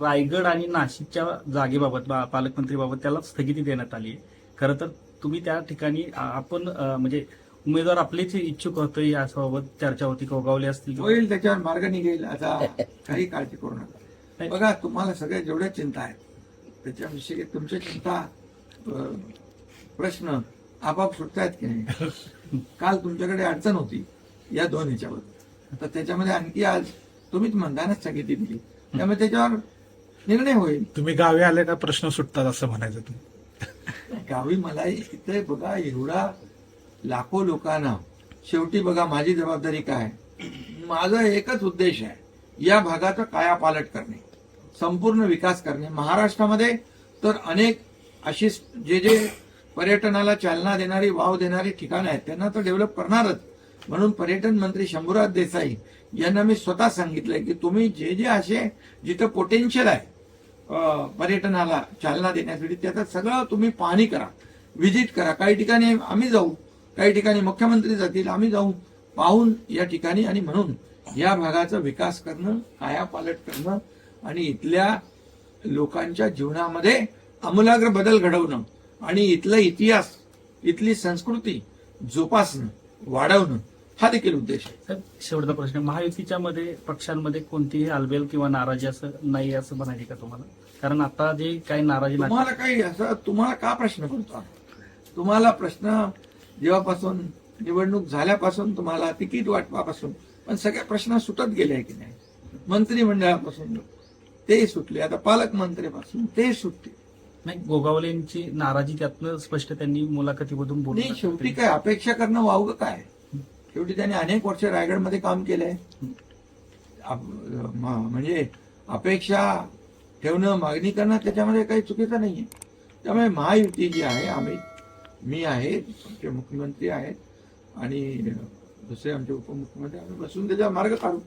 रायगड आणि नाशिकच्या जागेबाबत पालकमंत्रीबाबत त्याला स्थगिती देण्यात आली आहे. खरं तर तुम्ही त्या ठिकाणी आपण म्हणजे उमेदवार आपलेच इच्छुक होते याबाबत चर्चा होती, गोगावले असतील होईल, त्याच्यावर मार्ग निघेल. आता काही काळजी करू नका. बघा, तुम्हाला सगळ्या जेवढ्या चिंता आहेत त्याच्याविषयी तुमच्या चिंता प्रश्न आपाप सुटतायत की नाही. काल तुमच्याकडे अडचण होती या दोन ह्याच्यावर, तर त्याच्यामध्ये आणखी आज तुम्हीच म्हणताना स्थगिती दिली, त्यामुळे त्याच्यावर निर्णय होईल. तुम्ही गावी आले का प्रश्न सुटतात असं म्हणायचं तुम्ही. गावी मला इथे बघा एवढा लाखो लोकांना, शेवटी बघा माझी जबाबदारी काय, माझा एकच उद्देश आहे, या भागाचा कायापालट करणे, संपूर्ण विकास करणे. महाराष्ट्रामध्ये तर अनेक अशी जे पर्यटनाला चालना देणारी, वाव देणारी ठिकाणं आहेत, त्यांना तर डेव्हलप करणारच. म्हणून पर्यटन मंत्री शंभूराज देसाई यांना मी स्वतः सांगितलंय की तुम्ही जे असे जिथं पोटेन्शियल आहे पर्यटनाला चालना देण्यासाठी, त्याचं सगळं तुम्ही पाहणी करा, व्हिजिट करा. काही ठिकाणी आम्ही जाऊ, काही ठिकाणी मुख्यमंत्री जातील, आम्ही जाऊ पाहून या ठिकाणी. आणि म्हणून या भागाचा विकास करणं, कायापालट करणं आणि इथल्या लोकांच्या जीवनामध्ये आमूलाग्र बदल घडवणं आणि इथला इतिहास, इथली संस्कृती जोपासणं, वाढवणं हा देखील उद्देश आहे. साहेब, शेवटचा प्रश्न, महायुतीच्या मध्ये पक्षांमध्ये कोणतीही आलबेल किंवा नाराजी असं नाही असं म्हणायचे का तुम्हाला? कारण आता जे काही नाराजी तुम्हाला काही असं, तुम्हाला का प्रश्न करतो? तुम्हाला प्रश्न जेव्हापासून निवडणूक झाल्यापासून, तुम्हाला तिकीट वाटपापासून पण सगळे प्रश्न सुटत गेले आहे की नाही. मंत्रिमंडळापासून ते सुटले, आता पालकमंत्र्यापासून ते सुटते. नाही, गोगावलेंची नाराजी त्यातनं स्पष्ट त्यांनी मुलाखतीमधून बोलली. नाही, शेवटी काय अपेक्षा करणं वावगं काय. शेवटी त्यांनी अनेक वर्ष रायगडमध्ये काम केलंय. म्हणजे अपेक्षा ठेवणं, मागणी करणं त्याच्यामध्ये काही चुकीचं नाहीये. त्यामुळे महायुती जी आहे, मी आहे, आमचे मुख्यमंत्री आहेत आणि दुसरे आमचे उपमुख्यमंत्री, आम्ही बसून त्याचा मार्ग काढू.